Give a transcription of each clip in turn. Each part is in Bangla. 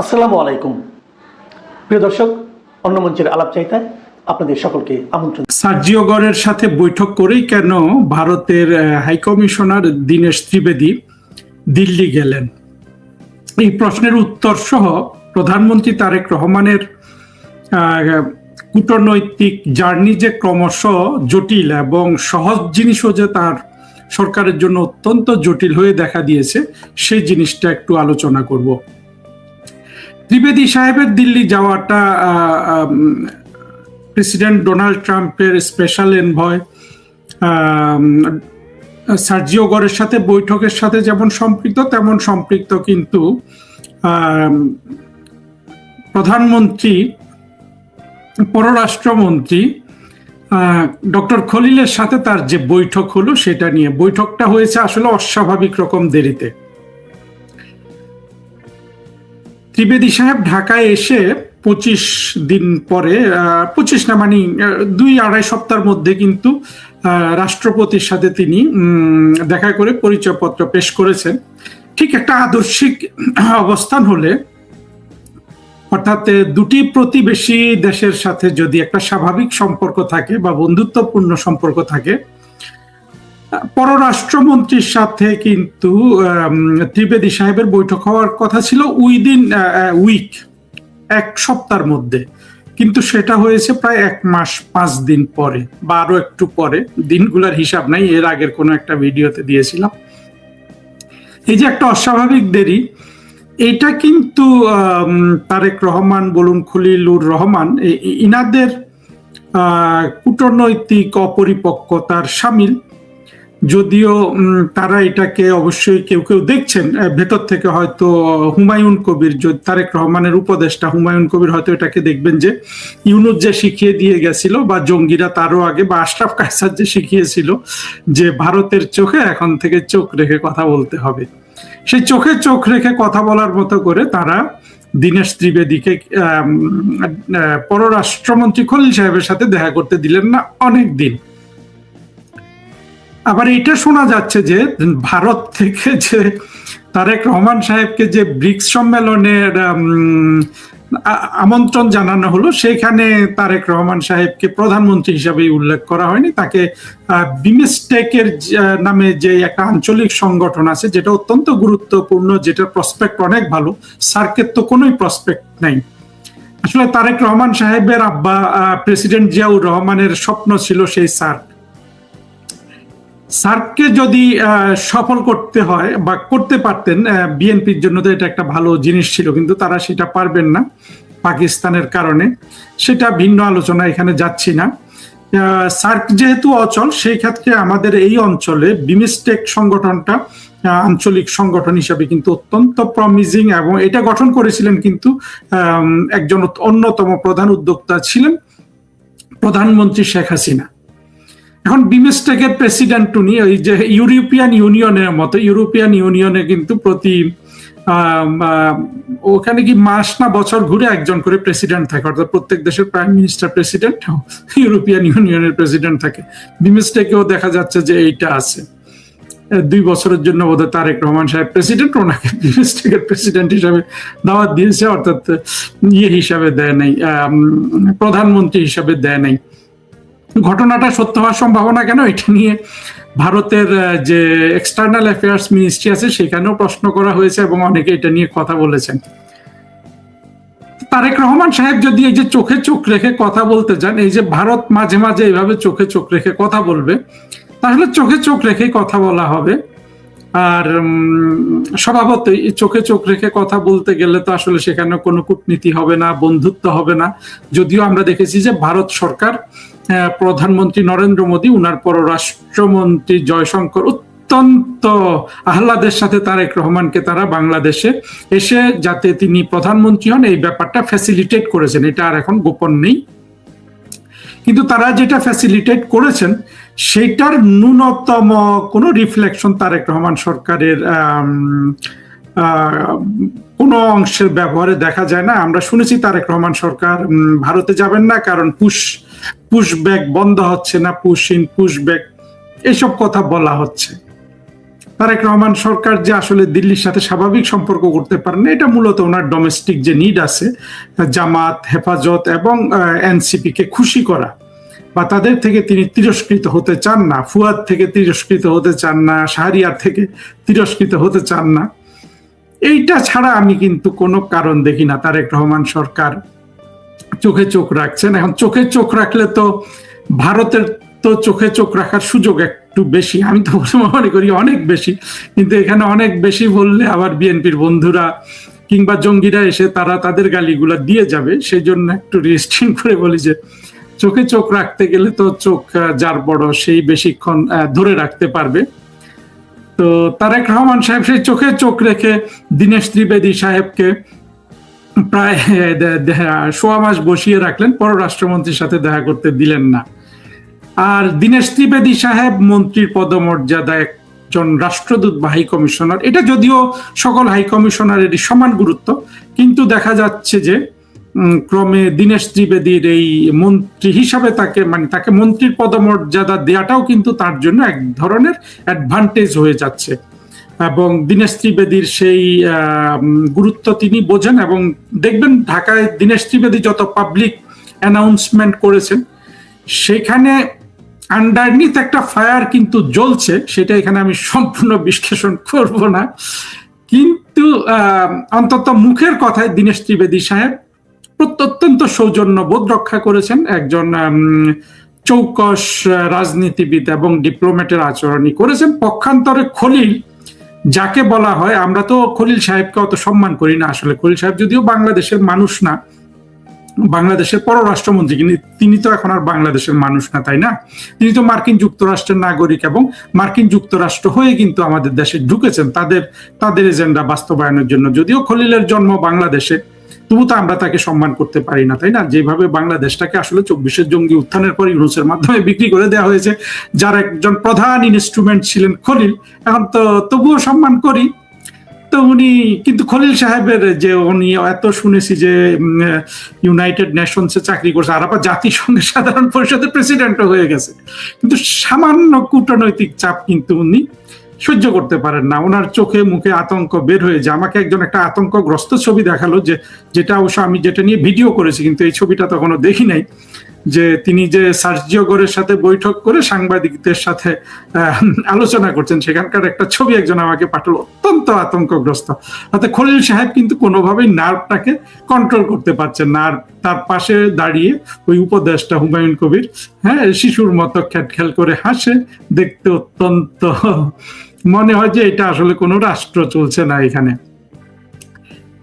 আসসালামু আলাইকুম প্রিয় দর্শক, অন্য মঞ্চের আলাপ চাইতায় আপনাদের সকলকে আমন্ত্রণ। সার্জিও গরের সাথে বৈঠক করেই কেন ভারতের হাইকমিশনার দীনেশ ত্রিবেদী দিল্লি গেলেন, এই প্রশ্নের উত্তর সহ প্রধানমন্ত্রী তারেক রহমানের কূটনৈতিক জার্নি যে ক্রমশ জটিল এবং সহজ জিনিসও যে তার সরকারের জন্য অত্যন্ত জটিল হয়ে দেখা দিয়েছে, সেই জিনিসটা একটু আলোচনা করব। ত্রিবেদী সাহেবের দিল্লি যাওয়াটা প্রেসিডেন্ট ডোনাল্ড ট্রাম্পের স্পেশাল এনভয় সার্জিও গরের সাথে বৈঠকের সাথে যেমন সম্পৃক্ত, তেমন সম্পৃক্ত কিন্তু প্রধানমন্ত্রী পররাষ্ট্রমন্ত্রী ডক্টর খলিলের সাথে তার যে বৈঠক হলো সেটা নিয়ে। বৈঠকটা হয়েছে আসলে অস্বাভাবিক রকম দেরিতে। ত্রিবেদী সাহেব ঢাকায় এসে 25 দিন পরে, 25 না মানে 2-2.5 সপ্তাহের মধ্যে কিন্তু রাষ্ট্রপতির সাথে তিনি দেখা করে পরিচয়পত্র পেশ করেছেন। ঠিক একটা আদর্শিক অবস্থান হলে, অর্থাৎ দুটি প্রতিবেশী দেশের সাথে যদি একটা স্বাভাবিক সম্পর্ক থাকে বা বন্ধুত্বপূর্ণ সম্পর্ক থাকে, পররাষ্ট্রমন্ত্রীর সাথে কিন্তু ত্রিবেদী সাহেবের বৈঠক হওয়ার কথা ছিল উইদিন উইক, 1 সপ্তাহের মধ্যে, কিন্তু সেটা হয়েছে প্রায় 1 মাস 5 দিন পরে বা আরো একটু পরে। দিনগুলোর হিসাব নাই, এর আগের কোনো একটা ভিডিওতে দিয়েছিলাম। এই যে একটা অস্বাভাবিক দেরি, এটা কিন্তু তারেক রহমান বলুন, খলিলুর রহমান, ইনাদের কূটনৈতিক অপরিপক্কতার শামিল। যদিও তারা এটাকে অবশ্যই কেউ কেউ দেখছেন ভেতর থেকে, হয়তো হুমায়ুন কবির, তারেক রহমানের উপদেষ্টা হুমায়ুন কবির হয়তো এটাকে দেখবেন যে ইউনুস যে শিখিয়ে দিয়ে গেছিল, বা জঙ্গিরা তারও আগে, বা আশরাফ কায়সার যে শিখিয়েছিল যে ভারতের চোখে এখন থেকে চোখ রেখে কথা বলতে হবে, সেই চোখে চোখ রেখে কথা বলার মতো করে তারা দীনেশ ত্রিবেদীকে পররাষ্ট্রমন্ত্রী খলিল সাহেবের সাথে দেখা করতে দিলেন না অনেক দিন। আবার এটা শোনা যাচ্ছে যে ভারত থেকে যে তারেক রহমান সাহেবকে যে ব্রিক্স সম্মেলনের আমন্ত্রণ জানানো হলো, সেখানে তারেক রহমান সাহেবকে প্রধানমন্ত্রী হিসাবে উল্লেখ করা হয়নি। তাকে বিমস্টেকের নামে যে একটা আঞ্চলিক সংগঠন আছে, যেটা অত্যন্ত গুরুত্বপূর্ণ, যেটার প্রসপেক্ট অনেক ভালো, সার্কের তো কোনোই প্রসপেক্ট নাই। আসলে তারেক রহমান সাহেবের আব্বা প্রেসিডেন্ট জিয়াউর রহমানের স্বপ্ন ছিল সেই সার্ককে যদি সফল করতে হয় বা করতে পারতেন, বিএনপির জন্য তো এটা একটা ভালো জিনিস ছিল, কিন্তু তারা সেটা পারবেন না পাকিস্তানের কারণে। সেটা ভিন্ন আলোচনা, এখানে যাচ্ছি না। সার্ক যেহেতু অচল, সেই ক্ষেত্রে আমাদের এই অঞ্চলে বিমস্টেক সংগঠনটা আঞ্চলিক সংগঠন হিসাবে কিন্তু অত্যন্ত প্রমিজিং, এবং এটা গঠন করেছিলেন কিন্তু একজন অন্যতম প্রধান উদ্যোক্তা ছিলেন প্রধানমন্ত্রী শেখ হাসিনা। এখন বিমস্টেকের প্রেসিডেন্ট উনি, ওই যে ইউরোপিয়ান ইউনিয়নের মতো, ইউরোপিয়ান ইউনিয়নে কিন্তু প্রতি ওখানে কি মাস না বছর ঘুরে একজন করে প্রেসিডেন্ট থাকে, অর্থাৎ প্রত্যেক দেশের প্রাইম মিনিস্টার প্রেসিডেন্ট, ইউরোপিয়ান ইউনিয়নের প্রেসিডেন্ট থাকে। বিমস্টেকেও দেখা যাচ্ছে যে এইটা আছে। 2 বছরের জন্য বোধহয় তারেক রহমান সাহেব প্রেসিডেন্ট, ওনাকে বিমস্টেকের প্রেসিডেন্ট হিসাবে দাওয়াত দিয়েছে, অর্থাৎ হিসাবে দেয় নাই, প্রধানমন্ত্রী হিসাবে দেয় নাই। ঘটনাটা সত্য হওয়ার সম্ভাবনা কেন, এটা নিয়ে ভারতের যে এক্সটার্নাল অ্যাফেয়ার্স মিনিস্ট্রি আছে সেখানেও প্রশ্ন করা হয়েছে এবং অনেকে এটা নিয়ে কথা বলেছেন। তারেক রহমান সাহেব যদি এই যে চোখে চোখ রেখে কথা বলতে চান, এই যে ভারত মাঝে মাঝে এইভাবে চোখে চোখ রেখে কথা বলবে, তাহলে চোখে চোখ রেখে কথা বলা হবে। আর স্বভাবতই চোখে চোখ রেখে কথা বলতে গেলে তো আসলে সেখানে কোনো কূটনীতি হবে না, বন্ধুত্ব হবে না। যদিও আমরা দেখেছি যে ভারত সরকার, প্রধানমন্ত্রী নরেন্দ্র মোদী, উনার পররাষ্ট্রমন্ত্রী জয়শঙ্কর অত্যন্ত আহ্লাদের সাথে তারেক রহমানকে তারা বাংলাদেশে এসে যাতে তিনি প্রধানমন্ত্রী হন এই ব্যাপারটা ফ্যাসিলিটেট করেছেন, এটা আর এখন গোপন নেই। কিন্তু তারা যেটা ফ্যাসিলিটেট করেছেন সেইটার ন্যূনতম কোনো রিফ্লেকশন তারেক রহমান সরকারের কোনো অংশের ব্যবহারে দেখা যায় না। আমরা শুনেছি তারেক রহমান সরকার ভারতে যাবেন না, কারণ পুশব্যাক বন্ধ হচ্ছে না, পুশ ইন পুশব্যাক, এসব কথা বলা হচ্ছে। তারেক রহমান সরকার যে আসলে দিল্লির সাথে স্বাভাবিক সম্পর্ক করতে পারেন না, এটা মূলত ওনার ডোমেস্টিক যে নিড আছে, জামাত, হেফাজত এবং এনসিপি কে খুশি করা, বা তাদের থেকে তিনি তিরস্কৃত হতে চান না, ফুয়াদ থেকে তিরস্কৃত হতে চান না, শাহরিয়ার থেকে তিরস্কৃত হতে চান না। এইটা ছাড়া আমি কিন্তু কোনো কারণ দেখি না তারেক রহমান সরকার চোখে চোখ রাখছেন। এখন চোখে চোখ রাখলে তো ভারতের তো চোখে চোখ রাখার সুযোগ একটু বেশি, আমি তো মনে করি অনেক বেশি, কিন্তু এখানে অনেক বেশি বললে আবার বিএনপির বন্ধুরা কিংবা জঙ্গিরা এসে তারা তাদের গালিগুলা দিয়ে যাবে, সেই জন্য একটু রেস্ট্রিন করে বলি যে চোখে চোখ রাখতে গেলে তো চোখ যার বড় সেই বেশিক্ষণ ধরে রাখতে পারবে। তো তারেক রহমান সাহেব সেই চোখে চোখ রেখে দীনেশ ত্রিবেদী সাহেবকে প্রায় সোয়া মাস বসিয়ে রাখলেন, পররাষ্ট্রমন্ত্রীর সাথে দেখা করতে দিলেন না। আর দীনেশ ত্রিবেদী সাহেব মন্ত্রীর পদমর্যাদা একজন রাষ্ট্রদূত বা হাই কমিশনার, এটা যদিও সকল হাই কমিশনারেরই সমান গুরুত্ব, কিন্তু দেখা যাচ্ছে যে ক্রমে দীনেশ ত্রিবেদীর এই মন্ত্রী হিসাবে তাকে মন্ত্রীর পদমর্যাদা দেওয়াটাও কিন্তু তার জন্য এক ধরনের অ্যাডভান্টেজ হয়ে যাচ্ছে। এবং দীনেশ ত্রিবেদীর সেই গুরুত্ব তিনি বোঝেন, এবং দেখবেন ঢাকায় দীনেশ ত্রিবেদী যত পাবলিক অ্যানাউন্সমেন্ট করেছেন সেখানে আন্ডারনিথ একটা ফায়ার কিন্তু জ্বলছে, সেটা এখানে আমি সম্পূর্ণ বিশ্লেষণ করব না, কিন্তু অন্তত মুখের কথায় দীনেশ ত্রিবেদী সাহেব অত্যন্ত সৌজন্যবোধ রক্ষা করেছেন, একজন চৌকস রাজনীতিবিদ এবং ডিপ্লোম্যাটের আচরণই করেছেন। পক্ষান্তরে খলিল, যাকে বলা হয়, আমরা তো খলিল সাহেবকে অত সম্মান করি না, আসলে খলিল সাহেব যদিও বাংলাদেশের মানুষ না, বাংলাদেশের পররাষ্ট্রমন্ত্রী, কিন্তু তিনি তো এখন আর বাংলাদেশের মানুষ না, তাই না? তিনি তো মার্কিন যুক্তরাষ্ট্রের নাগরিক, এবং মার্কিন যুক্তরাষ্ট্র হয়ে কিন্তু আমাদের দেশে ঢুকেছেন তাদের এজেন্ডা বাস্তবায়নের জন্য। যদিও খলিলের জন্ম বাংলাদেশে, তবু তো আমরা তাকে সম্মান করতে পারি না, তাই না? যেভাবে বাংলাদেশটাকে আসলে 24 জঙ্গি উত্থানের পর ইউনুসের মাধ্যমে বিক্রি করে দেওয়া হয়েছে, যার একজন প্রধান ইনস্ট্রুমেন্ট ছিলেন খলিল, এখন তো তবুও সম্মান করি। তো উনি কিন্তু খলিল সাহেবের যে উনি এত শুনেছি যে ইউনাইটেড নেশনসে চাকরি করছে, আর আবার জাতিসংঘের সাধারণ পরিষদের প্রেসিডেন্টও হয়ে গেছে, কিন্তু সামান্য কূটনৈতিক চাপ কিন্তু উনি সহ্য করতে পারেন না, ওনার চোখে মুখে আতঙ্ক বের হয়ে যায়। আমাকে একজন একটা আতঙ্কগ্রস্ত ছবি দেখালো, যেটা অবশ্য আমি যেটা নিয়ে ভিডিও করেছি, কিন্তু এই ছবিটা তখনও দেখি নাই, যে তিনি যে সার্জিও গোরের সাথে বৈঠক করে সাংবাদিকদের সাথে আলোচনা করছেন, সেখানকার একটা ছবি একজন আমাকে পাঠালো, অত্যন্ত আতঙ্কগ্রস্ত। অর্থাৎ খলিল সাহেব কিন্তু কোনোভাবেই নার্ভটাকে কন্ট্রোল করতে পারছেন না। আর তার পাশে দাঁড়িয়ে ওই উপদেষ্টা হুমায়ুন কবির, শিশুর মতো খ্যাটখ্যাল করে হাসে, দেখতে অত্যন্ত মনে হয় যে এটা আসলে কোনো রাষ্ট্র চলছে না এখানে।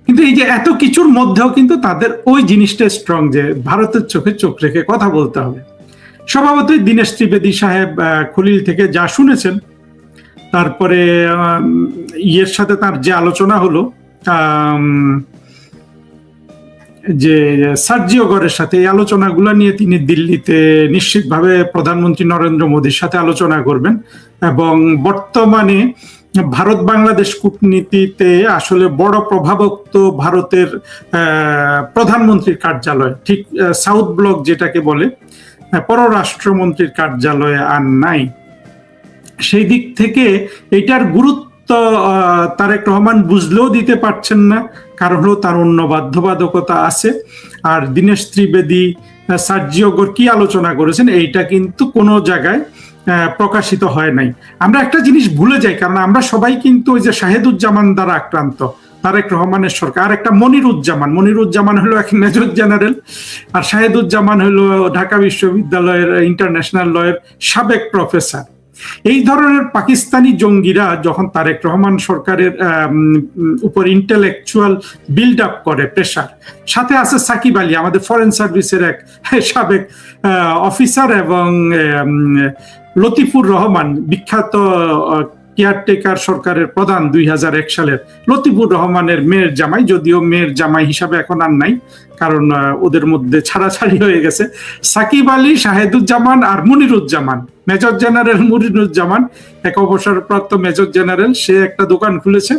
কিন্তু এই যে এত কিছুর মধ্যেও কিন্তু তাদের ওই জিনিসটা স্ট্রং, যে ভারতের চোখে চোখ রেখে কথা বলতে হবে। স্বভাবতই দীনেশ ত্রিবেদী সাহেব খলিল থেকে যা শুনেছেন, তারপরে ইয়ের সাথে তার যে আলোচনা হলো, যে সার্জিও গোরের সাথে, এই আলোচনাগুলো নিয়ে তিনি দিল্লিতে নিশ্চিতভাবে প্রধানমন্ত্রী নরেন্দ্র মোদীর সাথে আলোচনা করবেন। এবং বর্তমানে ভারত বাংলাদেশ কূটনীতিতে আসলে বড় প্রভাবক তো ভারতের প্রধানমন্ত্রীর কার্যালয়, ঠিক সাউথ ব্লক যেটাকে বলে, পররাষ্ট্রমন্ত্রীর কার্যালয়ে আর নাই। সেই দিক থেকে এটার গুরুত্ব তারেক রহমান বুঝলেও দিতে পারছেন না, কারণ হলো তার অন্য বাধ্যবাধকতা আছে। আর দীনেশ ত্রিবেদী সার্জিও গোর কি আলোচনা করেছেন, এইটা কিন্তু কোনো জায়গায় প্রকাশিত হয় নাই। আমরা একটা জিনিস ভুলে যাই, কারণ আমরা সবাই কিন্তু ওই যে শাহেদুজ্জামান দ্বারা আক্রান্ত, তারেক রহমানের সরকার। আর একটা মনিরুজ্জামান হলো এক মেজর জেনারেল, আর শাহেদুজ্জামান হলো ঢাকা বিশ্ববিদ্যালয়ের ইন্টারন্যাশনাল লয়ের সাবেক প্রফেসর। এই ধরনের পাকিস্তানি জঙ্গিরা যখন তারেক রহমান সরকারের উপর ইন্টেলেকচুয়াল বিল্ড আপ করে, প্রেশার, সাথে আছে সাকিব আলী, আমাদের ফরেন সার্ভিসের এক সাবেক অফিসার, এবং লতিফুর রহমান, বিখ্যাত কেয়ারটেকার সরকারের প্রধান 2001 সালের লতিফুর রহমানের মেয়ের জামাই, যদিও মেয়ের জামাই হিসাবে এখন আর নাই, কারণ ওদের মধ্যে ছাড়াছাড়ি হয়ে গেছে। সাকিব আলী, শাহেদুজ্জামান আর মনিরুজ্জামান, মেজর জেনারেল মনিরুজ্জামান এক অবসরপ্রাপ্ত মেজর জেনারেল, সে একটা দোকান খুলেছে,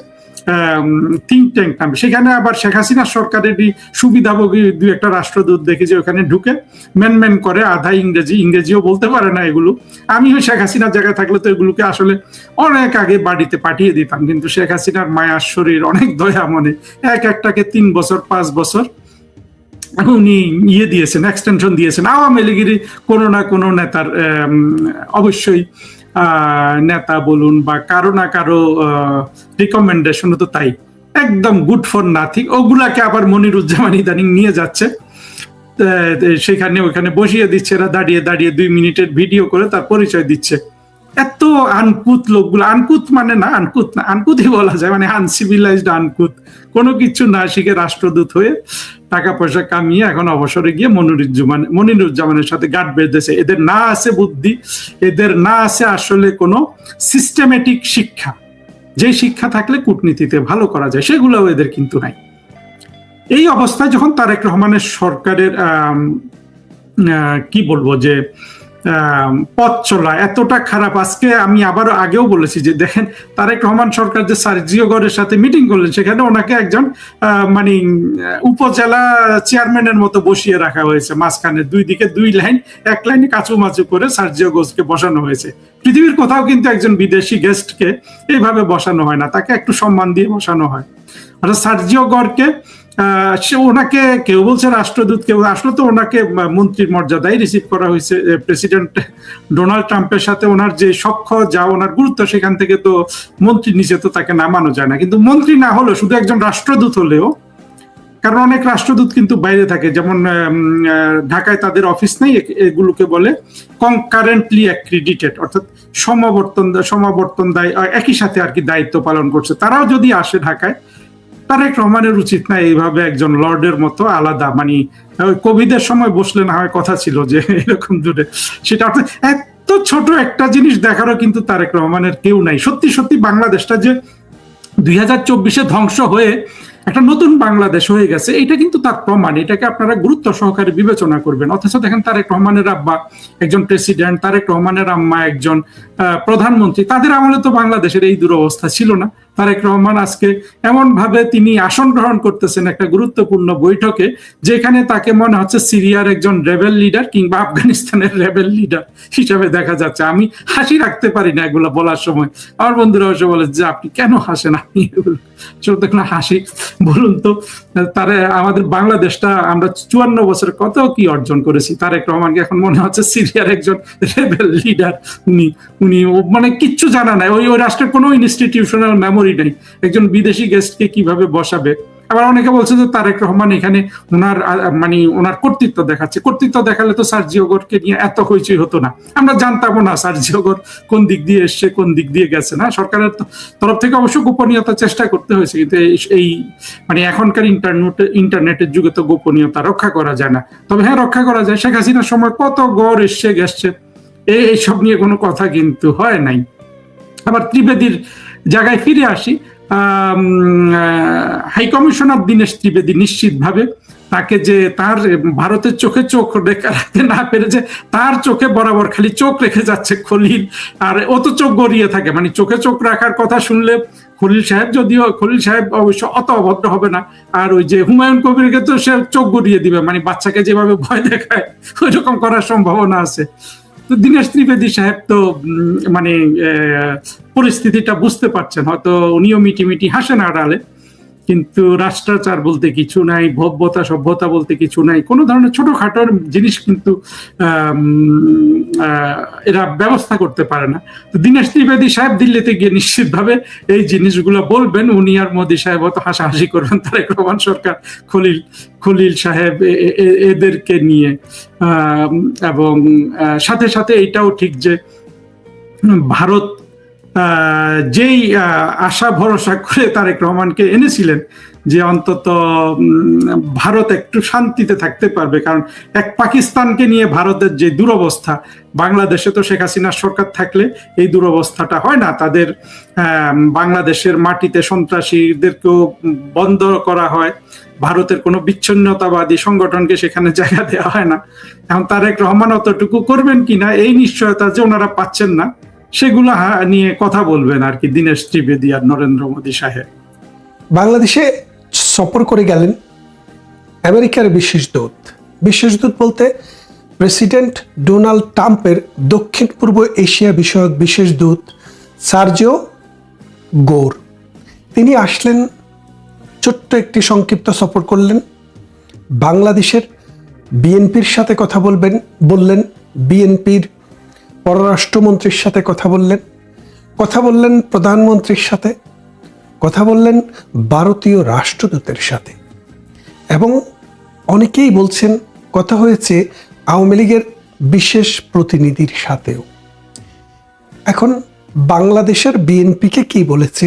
থিঙ্ক ট্যাঙ্ক নামে, সেখানে আবার শেখ হাসিনা সরকারেরই সুবিধাভোগী দু একটা রাষ্ট্রদূত দেখি যে ওখানে ঢুকে ম্যান করে আধা ইংরেজিও বলতে পারে না এগুলো। আমিও শেখ হাসিনার জায়গায় থাকলে তো এগুলোকে আসলে অনেক আগে বাড়িতে পাঠিয়ে দিতাম, কিন্তু শেখ হাসিনার মায়ার শরীর, অনেক দয়া মনে, একটাকে 3 বছর 5 বছর উনি দিয়েছেন, এক্সটেনশন দিয়েছেন। আওয়ামী লীগের কোনো না কোনো নেতার অবশ্যই নেতা বলুন বা কারো না কারো রিকমেন্ডেশন তো তাই, একদম গুড ফর নাথিং। ওগুলাকে আবার মনিরুজ্জামান ইদানিং নিয়ে যাচ্ছে, সেখানে ওখানে বসিয়ে দিচ্ছে, এরা দাঁড়িয়ে দাঁড়িয়ে 2 মিনিটের ভিডিও করে তার পরিচয় দিচ্ছে। এত আনকুত লোকগুলো, আনকুত মানে না, আনকুতই বলা যায়, মানে আনসিভিলাইজড আনকুত, কোনো কিছু না শিখে রাষ্ট্রদূত হয়ে টাকা পয়সা কামিয়ে এখন অবসরে গিয়ে মনিরুজ্জামানের সাথে গাঁট বেঁধেছে। এদের না আছে বুদ্ধি, এদের না আছে আসলে কোনো সিস্টেমেটিক শিক্ষা, যে শিক্ষা থাকলে কূটনীতিতে ভালো করা যায়, সেগুলোও এদের কিন্তু নাই। এই অবস্থায় যখন তারেক রহমানের সরকারের কি বলবো যে পথ চলা এতটা খারাপ, আজকে আমি আবারও আগেও বলেছি যে দেখেন তারেক রহমান সরকার যে সার্জিওগড়ের সাথে মিটিং করলেন, সেখানে ওনাকে একজন মানে উপজেলা চেয়ারম্যানের মতো বসিয়ে রাখা হয়েছে, মাঝখানে 2 দিকে 2 লাইন, 1 লাইনে কাচুমাচু করে সার্জিওগোজকে বসানো হয়েছে। পৃথিবীর কোথাও কিন্তু একজন বিদেশি গেস্টকে এইভাবে বসানো হয় না, তাকে একটু সম্মান দিয়ে বসানো হয়। অর্থাৎ সার্জিওগড়কে সে ওনাকে কেউ বলছে রাষ্ট্রদূত, কেউ আসলে তো ওনাকে মন্ত্রীর মর্যাদায় রিসিভ করা হয়েছে। প্রেসিডেন্ট ডোনাল্ড ট্রাম্পের সাথে ওনার যে সখ্য, যা ওনার গুরুত্ব, সেখান থেকে তো মন্ত্রীর নিচে তো তাকে নামানো যায় না। কিন্তু মন্ত্রী না হলেও, শুধু একজন রাষ্ট্রদূত হলেও, কারণ অনেক রাষ্ট্রদূত কিন্তু বাইরে থাকে, যেমন ঢাকায় তাদের অফিস নেই, এগুলোকে বলে কনকারেন্টলি অ্যাক্রিডিটেড, অর্থাৎ সমাবর্তন দায় একই সাথে আর কি দায়িত্ব পালন করছে। তারাও যদি আসে ঢাকায়, তারেক রহমানের উচিত না এইভাবে একজন লর্ডের মতো আলাদা, মানে কোভিডের সময় বসলে না হয় কথা ছিল যে এরকম দূরে, সেটা এত ছোট একটা জিনিস দেখারও কিন্তু তারেক রহমানের কেউ নাই। সত্যি সত্যি বাংলাদেশটা যে 2024-এ ধ্বংস হয়ে একটা নতুন বাংলাদেশ হয়ে গেছে, এটা কিন্তু তার প্রমাণ। এটাকে আপনারা গুরুত্ব সহকারে বিবেচনা করবেন। অথচ দেখেন তারেক রহমানের আব্বা একজন প্রেসিডেন্ট, তারেক রহমানের আম্মা একজন প্রধানমন্ত্রী, তাদের আমলে তো বাংলাদেশের এই দুরবস্থা ছিল না। তারেক রহমান আজকে এমন ভাবে তিনি আসন গ্রহণ করতেছেন একটা গুরুত্বপূর্ণ বৈঠকে, যেখানে তাকে মনে হচ্ছে সিরিয়ার একজন রেবেল লিডার কিংবা আফগানিস্তানের রেবেল লিডার হিসাবে দেখা যাচ্ছে। আমি হাসি রাখতে পারি না এগুলো বলার সময়। আমার বন্ধুরা অবশ্য বলে যে আপনি কেন হাসেন, আপনি এগুলো দেখলাম হাসি। বলুন তো, তারা আমাদের বাংলাদেশটা আমরা 54 বছরে কত কি অর্জন করেছি। তারেক রহমানকে এখন মনে হচ্ছে সিরিয়ার একজন রেবেল লিডার। উনি মানে কিচ্ছু জানা নাই, ওই রাষ্ট্রের কোনো ইনস্টিটিউশনাল মেমোরি নেই, একজন বিদেশি গেস্টকে কিভাবে বসাবে। আবার অনেকে বলছে যে তারেক রহমান এখানে ওনার কর্তৃত্ব দেখাচ্ছে। কর্তৃত্ব দেখালে তো সার্জিওগড়কে নিয়ে এত হইচই হতো না, আমরা জানতাম না সার্জিওগড় কোন দিক দিয়ে এসছে, কোন দিক দিয়ে গেছে। না, সরকারের তরফ থেকে অবশ্য গোপনীয়তা চেষ্টা করতে হয়েছে, কিন্তু এই এখনকার ইন্টারনেটের যুগে তো গোপনীয়তা রক্ষা করা যায় না। তবে হ্যাঁ, রক্ষা করা যায়। শেখ হাসিনার সময় কত গড় এসছে গেছে, এইসব নিয়ে কোনো কথা কিন্তু হয় নাই। আবার ত্রিবেদীর জায়গায় ফিরে আসি। হাই কমিশনার দীনেশ ত্রিবেদী নিশ্চিতভাবে তাকে যে তার ভারতের চোখে চোখ রাখতে না পেরেছে, তার চোখে বরাবর খালি চোখ রেখে যাচ্ছে খলিল, আর ও তো চোখ গড়িয়ে থাকে। মানে চোখে চোখ রাখার কথা শুনলে খলিল সাহেব অবশ্য অত অভদ্র হবে না। আর ওই যে হুমায়ুন কবিরকে তো সে চোখ গড়িয়ে দিবে, মানে বাচ্চাকে যেভাবে ভয় দেখায় ওই রকম করার সম্ভাবনা আছে। তো দীনেশ ত্রিবেদী সাহেব তো মানে পরিস্থিতিটা বুঝতে পারছেন, হয়তো উনিও মিটিমিটি হাসেন আড়ালে, কিন্তু রাষ্ট্রাচার বলতে কিছু নাই, ভব্যতা সভ্যতা বলতে কিছু নাই, কোনো ধরনের ছোটখাটো জিনিস কিন্তু এরা ব্যবস্থা করতে পারে না। তো দীনেশ ত্রিবেদী সাহেব দিল্লিতে গিয়ে নিশ্চিতভাবে এই জিনিসগুলো বলবেন। উনি আর মোদী সাহেব অত হাসাহাসি করবেন তারেক রহমান সরকার, খলিল সাহেব এদেরকে নিয়ে। এবং সাথে সাথে এটাও ঠিক যে ভারত যেই আশা ভরসা করে তারেক রহমানকে এনেছিলেন যে অন্তত ভারত একটু শান্তিতে থাকতে পারবে, কারণ এক পাকিস্তানকে নিয়ে ভারতের যে দুরবস্থা, বাংলাদেশে তো শেখ হাসিনার সরকার থাকলে এই দুরবস্থাটা হয় না। তাদের বাংলাদেশের মাটিতে সন্ত্রাসীদেরকেও বন্ধ করা হয়, ভারতের কোনো বিচ্ছিন্নতাবাদী সংগঠনকে সেখানে জায়গা দেওয়া হয় না। এখন তারেক রহমান অতটুকু করবেন কিনা, এই নিশ্চয়তা যে ওনারা পাচ্ছেন না, সেগুলো নিয়ে কথা বলবেন আর কি দীনেশ ত্রিবেদী আর নরেন্দ্র মোদী সাহেব। বাংলাদেশে সফর করে গেলেন আমেরিকার বিশেষ দূত বলতে প্রেসিডেন্ট ডোনাল্ড ট্রাম্পের দক্ষিণ পূর্ব এশিয়া বিষয়ক বিশেষ দূত সার্জিও গোর। তিনি আসলেন, ছোট্ট একটি সংক্ষিপ্ত সফর করলেন, বাংলাদেশের বিএনপির সাথে কথা বললেন, বিএনপির পররাষ্ট্রমন্ত্রীর সাথে কথা বললেন প্রধানমন্ত্রীর সাথে, কথা বললেন ভারতীয় রাষ্ট্রদূতের সাথে, এবং অনেকেই বলছেন কথা হয়েছে আওয়ামী লীগের বিশেষ প্রতিনিধির সাথেও। এখন বাংলাদেশের বিএনপিকে কি বলেছে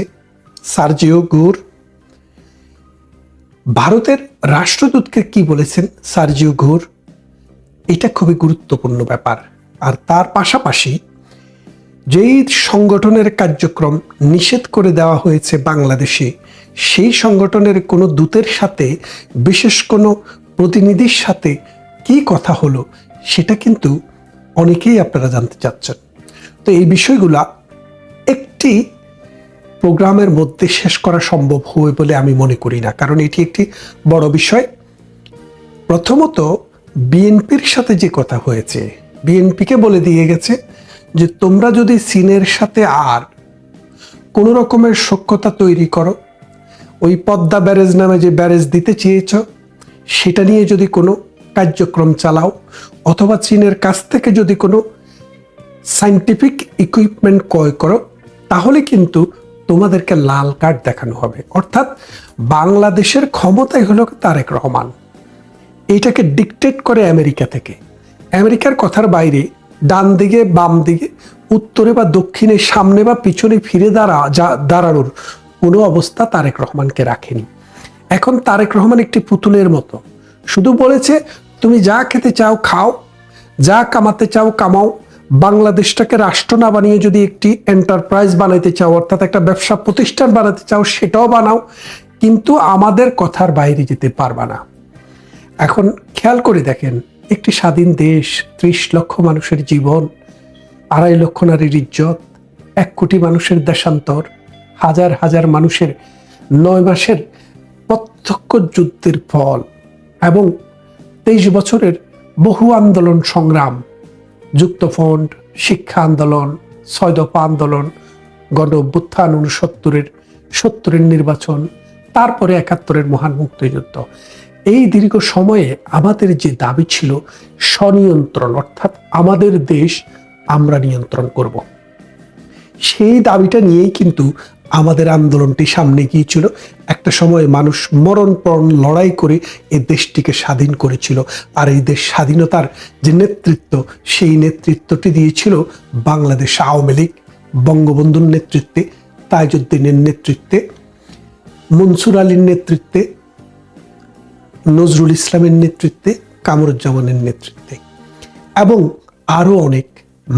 সার্জিও গোর, ভারতের রাষ্ট্রদূতকে কি বলেছেন সার্জিও গোর, এটা খুবই গুরুত্বপূর্ণ ব্যাপার। আর তার পাশাপাশি যেই সংগঠনের কার্যক্রম নিষেধ করে দেওয়া হয়েছে বাংলাদেশে, সেই সংগঠনের কোনো দূতের সাথে, বিশেষ কোনো প্রতিনিধির সাথে কি কথা হলো, সেটা কিন্তু অনেকেই আপনারা জানতে চাচ্ছেন। তো এই বিষয়গুলা একটি প্রোগ্রামের মধ্যে শেষ করা সম্ভব হবে বলে আমি মনে করি না, কারণ এটি একটি বড় বিষয়। প্রথমত, বিএনপির সাথে যে কথা হয়েছে, বিএনপিকে বলে দিয়ে গেছে যে তোমরা যদি চীনের সাথে আর কোনো রকমের সখ্যতা তৈরি করো, ওই পদ্মা ব্যারেজ নামে যে ব্যারেজ দিতে চেয়েছ সেটা নিয়ে যদি কোনো কার্যক্রম চালাও, অথবা চীনের কাছ থেকে যদি কোনো সায়েন্টিফিক ইকুইপমেন্ট ক্রয় করো, তাহলে কিন্তু তোমাদেরকে লাল কার্ড দেখানো হবে। অর্থাৎ বাংলাদেশের ক্ষমতাই হলো তারেক রহমান, এইটাকে ডিকটেট করে আমেরিকা থেকে। আমেরিকার কথার বাইরে ডান দিকে, বাম দিকে, উত্তরে বা দক্ষিণে, সামনে বা পিছনে ফিরে দাঁড়ানোর কোনো অবস্থা তারেক রহমানকে রাখেনি। এখন তারেক রহমান একটি পুতুলের মতো, শুধু বলেছে তুমি যা খেতে চাও খাও, যা কামাতে চাও কামাও, বাংলাদেশটাকে রাষ্ট্র না বানিয়ে যদি একটি এন্টারপ্রাইজ বানাইতে চাও, অর্থাৎ একটা ব্যবসা প্রতিষ্ঠান বানাতে চাও, সেটাও বানাও, কিন্তু আমাদের কথার বাইরে যেতে পারবা না। এখন খেয়াল করে দেখেন, একটি স্বাধীন দেশ, 30 লক্ষ মানুষের জীবন, 2.5 লক্ষ নারীর ইজ্জত, 1 কোটি মানুষের দেশান্তর, হাজার হাজার মানুষের 9 মাসের প্রত্যক্ষ যুদ্ধের ফল, এবং 23 বছরের বহু আন্দোলন সংগ্রাম, যুক্তফ্রন্ট, শিক্ষা আন্দোলন, 6 দফা আন্দোলন, গণ অভ্যুত্থান 69-70 নির্বাচন, তারপরে 71 মহান মুক্তিযুদ্ধ। এই দীর্ঘ সময়ে আমাদের যে দাবি ছিল স্বনিয়ন্ত্রণ, অর্থাৎ আমাদের দেশ আমরা নিয়ন্ত্রণ করব, সেই দাবিটা নিয়েই কিন্তু আমাদের আন্দোলনটি সামনে গিয়েছিল। একটা সময় মানুষ মরণপণ লড়াই করে এই দেশটিকে স্বাধীন করেছিল, আর এই দেশ স্বাধীনতার যে নেতৃত্ব, সেই নেতৃত্বটি দিয়েছিল বাংলাদেশ আওয়ামী লীগ, বঙ্গবন্ধুর নেতৃত্বে, তাজউদ্দিনের নেতৃত্বে, মনসুর আলীর নেতৃত্বে, নজরুল ইসলামের নেতৃত্বে, কামরুজ্জামানের নেতৃত্বে, এবং আরো অনেক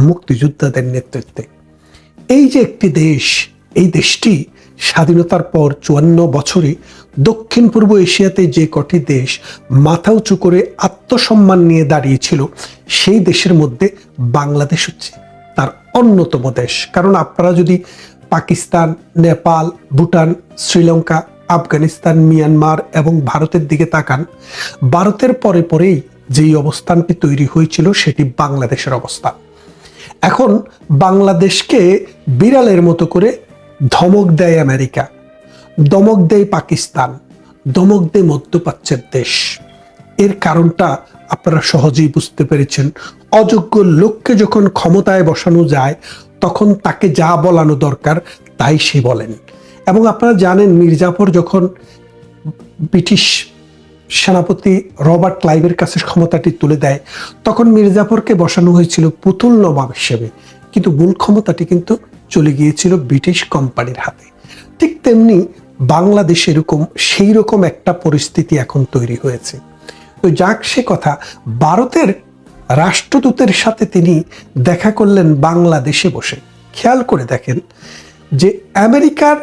মুক্তিযোদ্ধাদের নেতৃত্বে। এই যে একটি দেশ, এই দেশটি স্বাধীনতার পর 54 বছরে দক্ষিণ পূর্ব এশিয়াতে যে কটি দেশ মাথা উঁচু করে আত্মসম্মান নিয়ে দাঁড়িয়েছিল, সেই দেশের মধ্যে বাংলাদেশ হচ্ছে তার অন্যতম দেশ। কারণ আপনারা যদি পাকিস্তান, নেপাল, ভুটান, শ্রীলঙ্কা, আফগানিস্তান, মিয়ানমার এবং ভারতের দিকে তাকান, ভারতের পরেই যেই অবস্থানটি তৈরি হয়েছিল সেটি বাংলাদেশের অবস্থান। এখন বাংলাদেশকে বিড়ালের মতো করে ধমক দেয় আমেরিকা, দমক দেয় পাকিস্তান, দমক দেয় মধ্যপ্রাচ্যের দেশ। এর কারণটা আপনারা সহজেই বুঝতে পেরেছেন। অযোগ্য লোককে যখন ক্ষমতায় বসানো যায়, তখন তাকে যা বলানো দরকার তাই সে বলেন। এবং আপনারা জানেন, মির্জাফর যখন ব্রিটিশ সেনাপতি রবার্ট ক্লাইভের কাছে ক্ষমতাটি তুলে দেয়, তখন মির্জাফরকে বসানো হয়েছিল পুতুল নবাব হিসেবে, কিন্তু মূল ক্ষমতাটি কিন্তু চলে গিয়েছিল ব্রিটিশ কোম্পানির হাতে। ঠিক তেমনি বাংলাদেশে সেই রকম একটা পরিস্থিতি এখন তৈরি হয়েছে। তো যাক, সে কথা, ভারতের রাষ্ট্রদূতের সাথে তিনি দেখা করলেন বাংলাদেশে বসে। খেয়াল করে দেখেন যে আমেরিকার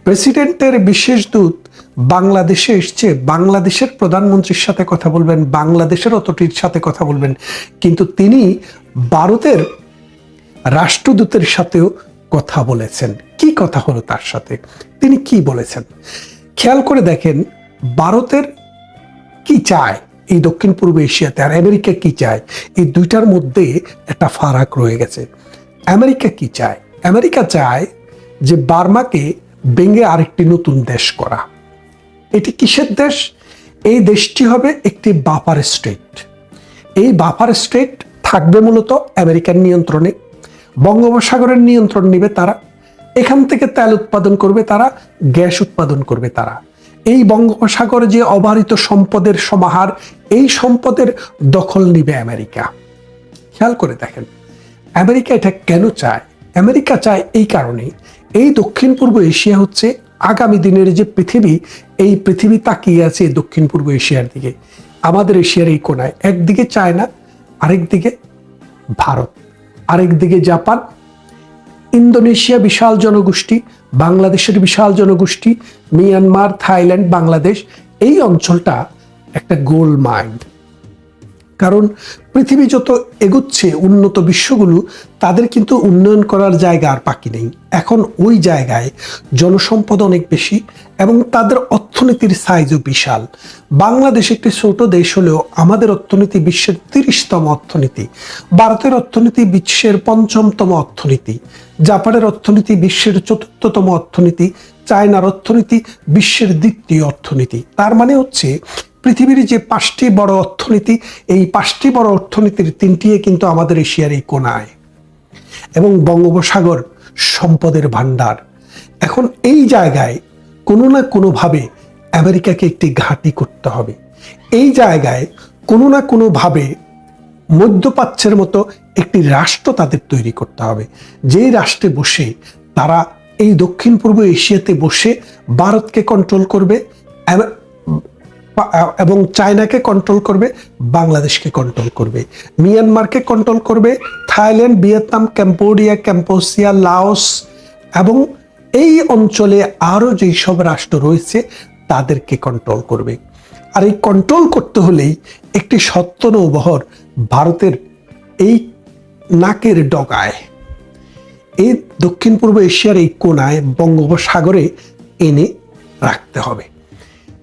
প্রেসিডেন্টের বিশেষ দূত বাংলাদেশে এসছে, বাংলাদেশের প্রধানমন্ত্রীর সাথে কথা বলবেন, বাংলাদেশের অথরিটির সাথে কথা বলবেন, কিন্তু তিনি ভারতের রাষ্ট্রদূতের সাথেও কথা বলেছেন। কি কথা হলো তার সাথে, তিনি কি বলেছেন? খেয়াল করে দেখেন ভারতের কি চায় এই দক্ষিণ পূর্ব এশিয়াতে, আর আমেরিকা কি চায়, এই দুইটার মধ্যে একটা ফারাক রয়ে গেছে। আমেরিকা কি চায়? আমেরিকা চায় যে বার্মাকে ভেঙে আরেকটি নতুন দেশ করা। এটি কিসের দেশ? এই দেশটি হবে একটি বাফার স্টেট। এই বাফার স্টেট থাকবে মূলত আমেরিকার নিয়ন্ত্রণে, বঙ্গোপসাগরের নিয়ন্ত্রণ নেবে তারা, এখান থেকে তেল উৎপাদন করবে তারা, গ্যাস উৎপাদন করবে তারা। এই বঙ্গোপসাগর যে অবারিত সম্পদের সমাহার, এই সম্পদের দখল নিবে আমেরিকা। খেয়াল করে দেখেন আমেরিকা এটা কেন চায়? আমেরিকা চায় এই কারণে, এই দক্ষিণ পূর্ব এশিয়া হচ্ছে আগামী দিনের যে পৃথিবী, এই পৃথিবী তাকিয়ে আছে দক্ষিণ পূর্ব এশিয়ার দিকে। আমাদের এশিয়ার এই কোনায় একদিকে চায়না, আরেকদিকে ভারত, আরেকদিকে জাপান, ইন্দোনেশিয়া বিশাল জনগোষ্ঠী, বাংলাদেশের বিশাল জনগোষ্ঠী, মিয়ানমার, থাইল্যান্ড, বাংলাদেশ, এই অঞ্চলটা একটা গোল্ড মাইন। কারণ পৃথিবী যত এগুচ্ছে উন্নত বিশ্বগুলো, তাদের কিন্তু উন্নয়ন করার জায়গা আর বাকি নেই। এখন ওই জায়গায় জনসম্পদ অনেক বেশি এবং তাদের অর্থনীতির সাইজও বিশাল। বাংলাদেশ একটি ছোট দেশ হলেও আমাদের অর্থনীতি বিশ্বের 30তম অর্থনীতি, ভারতের অর্থনীতি বিশ্বের 5মতম অর্থনীতি, জাপানের অর্থনীতি বিশ্বের 4র্থতম অর্থনীতি, চায়নার অর্থনীতি বিশ্বের 2য় অর্থনীতি। তার মানে হচ্ছে পৃথিবীর যে 5টি বড় অর্থনীতি, এই 5টি বড় অর্থনীতির 3টি কিন্তু আমাদের এশিয়ার এই কোনায়, এবং বঙ্গোপসাগর সম্পদের ভান্ডার। এখন এই জায়গায় কোনো না কোনোভাবে আমেরিকাকে একটি ঘাঁটি করতে হবে। এই জায়গায় কোনো না কোনোভাবে মধ্যপ্রাচ্যের মতো একটি রাষ্ট্র তাদের তৈরি করতে হবে, যেই রাষ্ট্রে বসে তারা এই দক্ষিণ পূর্ব এশিয়াতে বসে ভারতকে কন্ট্রোল করবে এবং চায়নাকে কন্ট্রোল করবে, বাংলাদেশকে কন্ট্রোল করবে, মিয়ানমারকে কন্ট্রোল করবে, থাইল্যান্ড, ভিয়েতনাম, ক্যাম্বোডিয়া, ক্যাম্পোসিয়া, লাওস এবং এই অঞ্চলে আরও যেই সব রাষ্ট্র রয়েছে তাদেরকে কন্ট্রোল করবে। আর এই কন্ট্রোল করতে হলেই একটি সত্য নৌবহর ভারতের এই নাকের ডগায়, এই দক্ষিণ পূর্ব এশিয়ার এই কোনায় বঙ্গোপসাগরে এনে রাখতে হবে।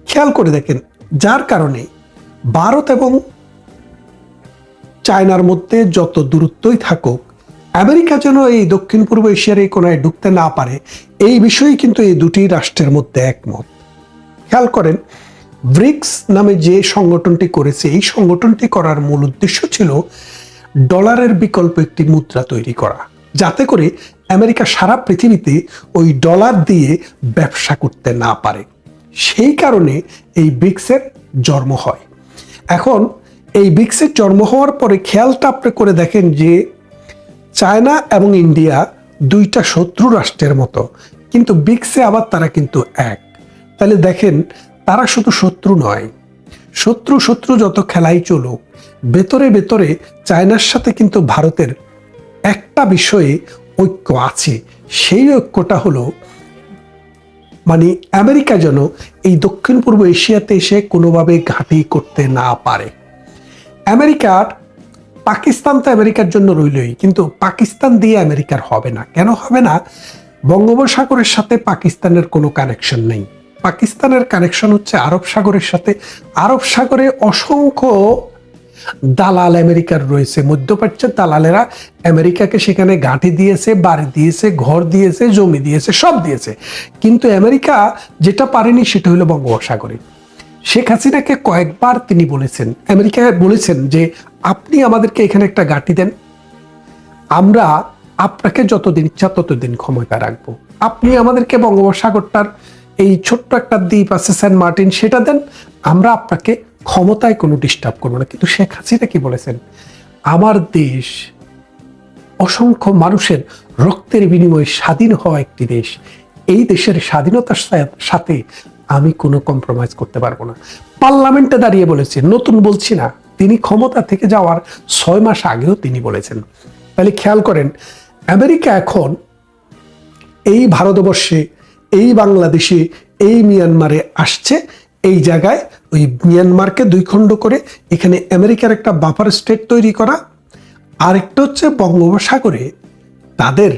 খেয়াল করে দেখেন, যার কারণে ভারত এবং চায়নার মধ্যে যত দূরত্বই থাকুক, আমেরিকা যেন এই দক্ষিণ পূর্ব এশিয়ার এই কোনায় ঢুকতে না পারে, এই বিষয়ে কিন্তু এই দুটি রাষ্ট্রের মধ্যে একমত। খেয়াল করেন ব্রিক্স নামে যে সংগঠনটি করেছে, এই সংগঠনটি করার মূল উদ্দেশ্য ছিল ডলারের বিকল্প একটি মুদ্রা তৈরি করা, যাতে করে আমেরিকা সারা পৃথিবীতে ওই ডলার দিয়ে ব্যবসা করতে না পারে। সেই কারণে এই ব্রিক্সের জন্ম হয়। এখন এই ব্রিক্সের জন্ম হওয়ার পরে খেয়ালটা আপনি করে দেখেন যে চায়না এবং ইন্ডিয়া দুইটা শত্রু রাষ্ট্রের মতো, কিন্তু ব্রিক্সে আবার তারা কিন্তু এক। তাহলে দেখেন তারা শুধু শত্রু নয়, শত্রু শত্রু যত খেলাই চলুক, ভেতরে ভেতরে চায়নার সাথে কিন্তু ভারতের একটা বিষয়ে ঐক্য আছে। সেই ঐক্যটা হলো মানে আমেরিকা যেন এই দক্ষিণ পূর্ব এশিয়াতে এসে কোনোভাবে ঘাঁটি করতে না পারে। আমেরিকার পাকিস্তান তো আমেরিকার জন্য রইলই, কিন্তু পাকিস্তান দিয়ে আমেরিকার হবে না। কেন হবে না? বঙ্গোপসাগরের সাথে পাকিস্তানের কোনো কানেকশন নেই। পাকিস্তানের কানেকশন হচ্ছে আরব সাগরের সাথে। আরব সাগরে অসংখ্য দালাল আমেরিকার রয়েছে, মধ্যপ্রাচ্যের দালালেরা আমেরিকাকে সেখানে ঘাঁটি দিয়েছে, বাড়ি দিয়েছে, ঘর দিয়েছে, জমি দিয়েছে, সব দিয়েছে। কিন্তু আমেরিকা যেটা পারেনি সেটা হলো বঙ্গোপসাগরে। শেখ হাসিনাকে কয়েকবার তিনি বলেছেন, আমেরিকা বলেছেন যে আপনি আমাদেরকে এখানে একটা ঘাঁটি দেন, আমরা আপনাকে যতদিন ইচ্ছা ততদিন ক্ষমতা রাখবো। আপনি আমাদেরকে বঙ্গোপসাগরটার এই ছোট্ট একটা দ্বীপ আছে সেন্ট মার্টিন, সেটা দেন, আমরা আপনাকে ক্ষমতায় কোনো ডিস্টার্ব করবো না। কিন্তু শেখ হাসিনা কি বলেছেন? আমার দেশ অসংখ্য মানুষের রক্তের বিনিময়ে স্বাধীন হওয়া একটি দেশ, এই দেশের স্বাধীনতার সাথে আমি কোনো কম্প্রোমাইজ করতে পারবো না। পার্লামেন্টে দাঁড়িয়ে বলেছেন, নতুন বলছি না, তিনি ক্ষমতা থেকে যাওয়ার 6 মাস আগেও তিনি বলেছেন। তাহলে খেয়াল করেন আমেরিকা এখন এই ভারতবর্ষে, এই বাংলাদেশে, এই মিয়ানমারে আসছে, এই জায়গায় ওই মিয়ানমারকে 2 খণ্ড করে এখানে আমেরিকার একটা বাফার স্টেট তৈরি করা, আর একটা হচ্ছে বঙ্গোপসাগরে তাদের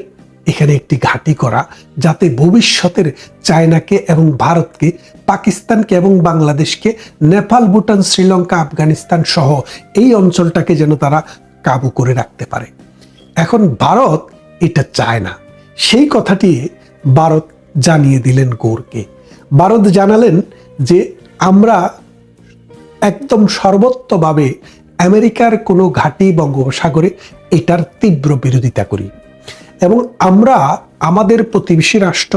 এখানে একটি ঘাঁটি করা, যাতে ভবিষ্যতের চায়নাকে এবং ভারতকে, পাকিস্তানকে এবং বাংলাদেশকে, নেপাল, ভুটান, শ্রীলঙ্কা, আফগানিস্তান সহ এই অঞ্চলটাকে যেন তারা কাবু করে রাখতে পারে। এখন ভারত এটা চায় না। সেই কথাটি ভারত জানিয়ে দিলেন গৌরকে। ভারত জানালেন যে আমরা একদম সর্বত্রভাবে আমেরিকার কোনো ঘাঁটি বঙ্গোপসাগরে এটার তীব্র বিরোধিতা করি, এবং আমরা আমাদের প্রতিবেশী রাষ্ট্র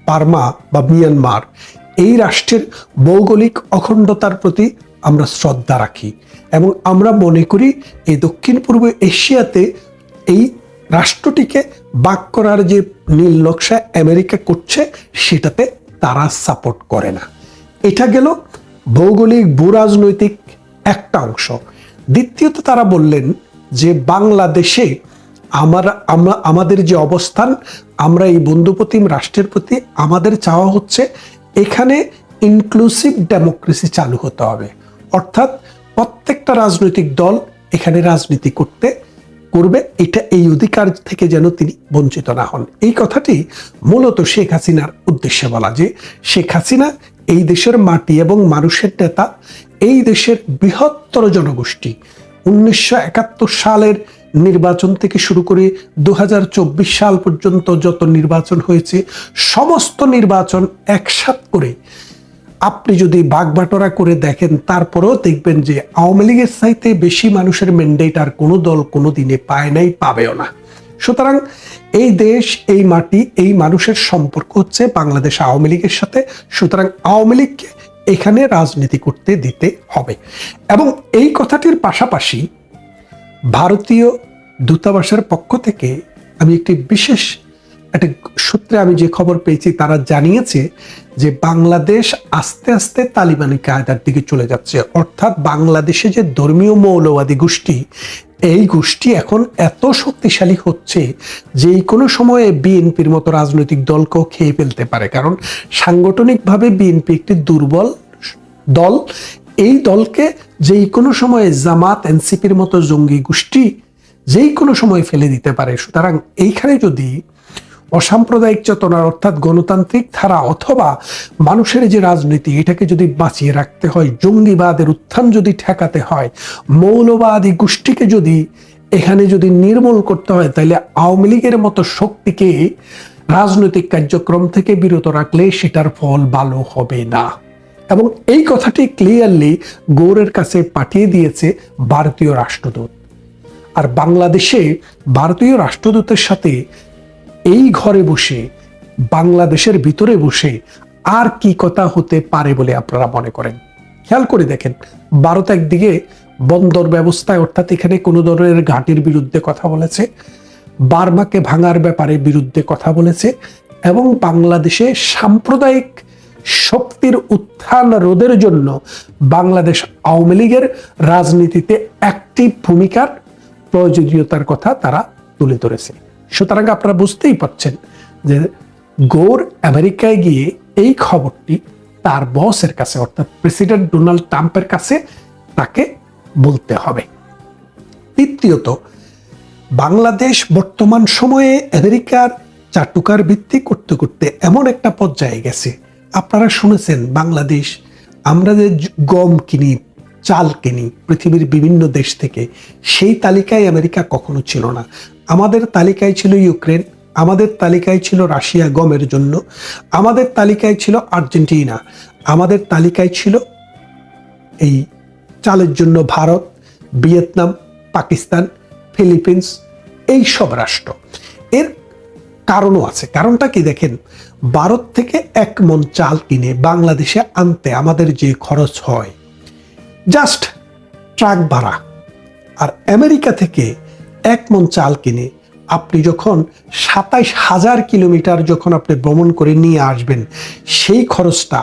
বার্মা বা মিয়ানমার, এই রাষ্ট্রের ভৌগোলিক অখণ্ডতার প্রতি আমরা শ্রদ্ধা রাখি, এবং আমরা মনে করি এই দক্ষিণ পূর্ব এশিয়াতে এই রাষ্ট্রটিকে বাক করার যে নীল নকশা আমেরিকা করছে সেটাতে তারা সাপোর্ট করে না। এটা গেল ভৌগোলিক ভূরাজনৈতিক একটা অংশ। দ্বিতীয়ত তারা বললেন যে বাংলাদেশে আমাদের যে অবস্থান, আমরা এই বন্ধুপ্রতিম রাষ্ট্রের প্রতি আমাদের চাওয়া হচ্ছে এখানে ইনক্লুসিভ ডেমোক্রেসি চালু হতে হবে, অর্থাৎ প্রত্যেকটা রাজনৈতিক দল এখানে রাজনীতি করবে, এটা এই অধিকার থেকে যেন তিনি বঞ্চিত না হন। এই কথাটি মূলত শেখ হাসিনার উদ্দেশ্যে বলা, যে শেখ হাসিনা এই দেশের মাটি এবং মানুষের নেতা, এই দেশের বৃহত্তর জনগোষ্ঠী 1971 সালের নির্বাচন থেকে শুরু করে 2024 সাল পর্যন্ত যত নির্বাচন হয়েছে, সমস্ত নির্বাচন একসাথ করে আপনি যদি ভাগবাটোয়ারা করে দেখেন, তারপরেও দেখবেন যে আওয়ামী লীগের চাইতে বেশি মানুষের ম্যান্ডেট আর কোনো দল কোনো দিনে পায় নাই, পাবেও না। সুতরাং এই দেশ, এই মাটি, এই মানুষের সম্পর্ক হচ্ছে বাংলাদেশ আওয়ামী লীগের সাথে। সুতরাং আওয়ামী লীগকে এখানে রাজনীতি করতে দিতে হবে। এবং এই কথাটির পাশাপাশি ভারতীয় দূতাবাসের পক্ষ থেকে আমি একটি বিশেষ একটা সূত্রে আমি যে খবর পেয়েছি, তারা জানিয়েছে যে বাংলাদেশ আস্তে আস্তে তালিবানি কায়দার দিকে চলে যাচ্ছে, অর্থাৎ বাংলাদেশে যে ধর্মীয় মৌলবাদী গোষ্ঠী, এই গোষ্ঠী এখন এত শক্তিশালী হচ্ছে যে কোনো সময়ে বিএনপির মতো রাজনৈতিক দলকেও খেয়ে ফেলতে পারে। কারণ সাংগঠনিকভাবে বিএনপি একটি দুর্বল দল, এই দলকে যেই কোনো সময়ে জামাত, এনসিপির মতো জঙ্গি গোষ্ঠী যেই কোনো সময় ফেলে দিতে পারে। সুতরাং এইখানে যদি অসাম্প্রদায়িক চেতনার, অর্থাৎ গণতান্ত্রিক ধারা অথবা মানুষের যে রাজনীতি, এটাকে যদি বাঁচিয়ে রাখতে হয়, জঙ্গিবাদের উত্থান যদি ঠেকাতে হয়, মৌলবাদী গোষ্ঠীকে যদি এখানে যদি নির্মূল করতে হয়, তাহলে আওয়ামী লীগের মতো শক্তিকে রাজনৈতিক কার্যক্রম থেকে বিরত রাখলে সেটার ফল ভালো হবে না। এবং এই কথাটি ক্লিয়ারলি গৌরের কাছে পাঠিয়ে দিয়েছে ভারতীয় রাষ্ট্রদূত। আর বাংলাদেশে ভারতীয় রাষ্ট্রদূতের সাথে এই ঘরে বসে, বাংলাদেশের ভিতরে বসে আর কি কথা হতে পারে বলে আপনারা মনে করেন? খেয়াল করে দেখেন, ভারত একদিকে বন্দর ব্যবস্থায়, অর্থাৎ এখানে কোনো ধরনের ঘাঁটির বিরুদ্ধে কথা বলেছে, বার্মাকে ভাঙার ব্যাপারে বিরুদ্ধে কথা বলেছে, এবং বাংলাদেশে সাম্প্রদায়িক শক্তির উত্থান রোধের জন্য বাংলাদেশ আওয়ামী লীগের রাজনীতিতে অ্যাক্টিভ ভূমিকার প্রয়োজনীয়তার কথা তারা তুলে ধরেছে। সুতরাং আপনারা বুঝতেই পারছেন যে গৌর আমেরিকায় গিয়ে এই খবরটি তার বসের কাছে, অর্থাৎ প্রেসিডেন্ট ডোনাল্ড ট্রাম্পের কাছে তাকে বলতে হবে। তৃতীয়ত, বাংলাদেশ বর্তমান সময়ে আমেরিকার চাটুকার ভিত্তি করতে করতে এমন একটা পর্যায়ে গেছে, আপনারা শুনেছেন বাংলাদেশ, আমরা যে গম কিনি, চাল কিনি পৃথিবীর বিভিন্ন দেশ থেকে, সেই তালিকায় আমেরিকা কখনো ছিল না। আমাদের তালিকায় ছিল ইউক্রেন, আমাদের তালিকায় ছিল রাশিয়া গমের জন্য, আমাদের তালিকায় ছিল আর্জেন্টিনা, আমাদের তালিকায় ছিল এই চালের জন্য ভারত, ভিয়েতনাম, পাকিস্তান, ফিলিপিন্স, এই সব রাষ্ট্র। এর কারণও আছে। কারণটা কি দেখেন, ভারত থেকে 1 মণ চাল কিনে বাংলাদেশে আনতে আমাদের যে খরচ হয় জাস্ট ট্রাক ভাড়া, আর আমেরিকা থেকে 1 মণ চাল কিনে আপনি যখন 27,000 কিলোমিটার যখন আপনি ভ্রমণ করে নিয়ে আসবেন, সেই খরচটা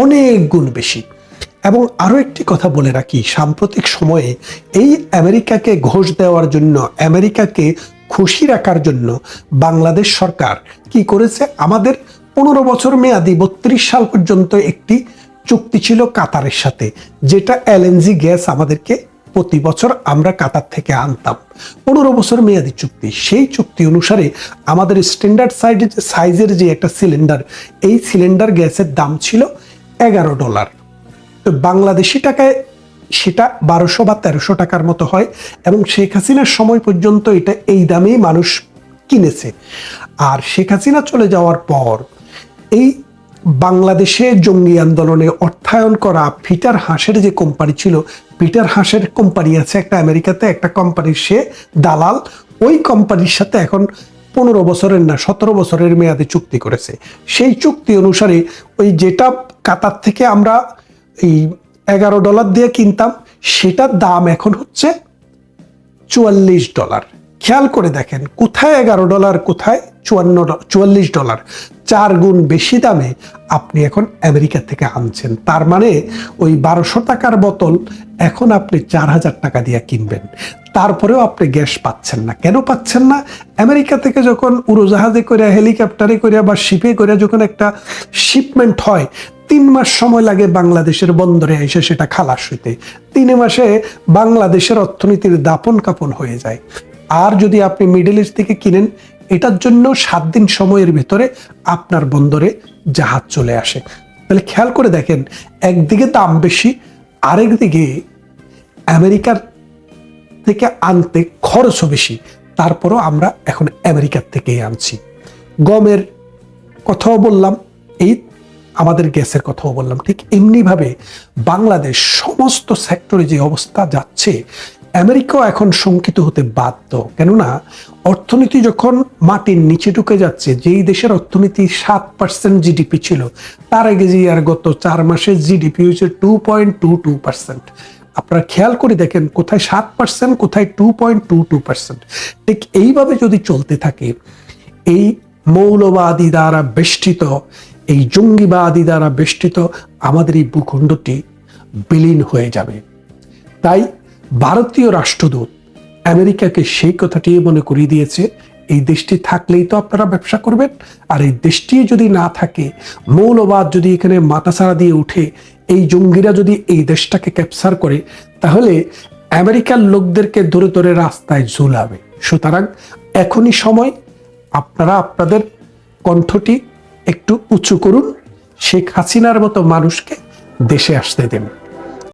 অনেক গুণ বেশি। এবং আরো একটি কথা বলে রাখি, সাম্প্রতিক সময়ে এই আমেরিকাকে ঘোষ দেওয়ার জন্য, আমেরিকাকে খুশি রাখার জন্য বাংলাদেশ সরকার কি করেছে, আমাদের 15 বছর মেয়াদি 32 সাল পর্যন্ত একটি চুক্তি ছিল কাতারের সাথে, যেটা এলএনজি গ্যাস আমাদেরকে প্রতি বছর আমরা কাতার থেকে আনতাম, 15 বছর মেয়াদি চুক্তি। সেই চুক্তি অনুসারে আমাদের স্ট্যান্ডার্ড সাইজের যে একটা সিলিন্ডার, এই সিলিন্ডার গ্যাসের দাম ছিল $11। তো বাংলাদেশি টাকায় সেটা 1200 বা 1300 টাকার মতো হয়, এবং শেখ হাসিনার সময় পর্যন্ত এটা এই দামেই মানুষ কিনেছে। আর শেখ হাসিনা চলে যাওয়ার পর এই বাংলাদেশে জঙ্গি আন্দোলনে অর্থায়ন করা পিটার হাসের যে কোম্পানি ছিল, পিটার হাসের কোম্পানি আছে একটা আমেরিকাতে, একটা কোম্পানির সে দালাল, ওই কোম্পানির সাথে এখন 15 বছরের না 17 বছরের মেয়াদে চুক্তি করেছে। সেই চুক্তি অনুসারে ওই যেটা কাতার থেকে আমরা এই $11 দিয়ে কিনতাম, সেটার দাম এখন হচ্ছে $44। খেয়াল করে দেখেন, কোথায় $11, কোথায় $44, 4 গুণ বেশি দামে আপনি এখন আমেরিকা থেকে আনছেন। তার মানে ওই 1200 টাকার বোতল এখন আপনি 4000 টাকা দিয়ে কিনবেন, তারপরেও আপনি গ্যাস পাচ্ছেন না। কেন পাচ্ছেন না? আমেরিকা থেকে যখন উড়োজাহাজে করে, হেলিকপ্টারে করে বা শিপে করে যখন একটা শিপমেন্ট হয়, 3 মাস সময় লাগে বাংলাদেশের বন্দরে এসে সেটা খালাস হইতে। 3 মাসে বাংলাদেশের অর্থনীতির দাপন কাপন হয়ে যায়। আর যদি আপনি মিডল ইস্ট থেকে কিনেন, এটার জন্য 7 দিন সময়ের ভিতরে আপনার বন্দরে জাহাজ চলে আসে। তাহলে খেয়াল করে দেখেন, একদিকে দাম বেশি, আরেকদিকে আমেরিকার থেকে আনতে খরচও বেশি, তারপরও আমরা এখন আমেরিকার থেকেই আনছি। গমের কথাও বললাম, এই আমাদের গ্যাসের কথাও বললাম। ঠিক এমনিভাবে বাংলাদেশ সমস্ত সেক্টরে যে অবস্থা যাচ্ছে, আমেরিকাও এখন শঙ্কিত হতে বাধ্য। কেননা অর্থনীতি যখন মাটির নিচে ঢুকে যাচ্ছে, যেই দেশের অর্থনীতি 7% জিডিপি ছিল, তার আগে যে আর গত 4 মাসে জিডিপি হয়েছে 2.22%। আপনারা খেয়াল করে দেখেন, কোথায় 7%, কোথায় 2.22%। ঠিক এইভাবে যদি চলতে থাকে, এই মৌলবাদী দ্বারা বেষ্টিত, এই জঙ্গিবাদী দ্বারা বেষ্টিত আমাদের এই ভূখণ্ডটি বিলীন হয়ে যাবে। তাই ভারতীয় রাষ্ট্রদূত আমেরিকাকে সেই কথাটি মনে করিয়ে দিয়েছে, এই দেশটি থাকলেই তো আপনারা ব্যবসা করবেন, আর এই দেশটি যদি না থাকে, মৌলবাদ যদি এখানে মাথাছাড়া দিয়ে উঠে, এই জঙ্গিরা যদি এই দেশটাকে ক্যাপচার করে, তাহলে আমেরিকার লোকদেরকে ধরে ধরে রাস্তায় ঝুলাবে। সুতরাং এখনই সময়, আপনারা আপনাদের কণ্ঠটি একটু উঁচু করুন, শেখ হাসিনার মতো মানুষকে দেশে আসতে দেন।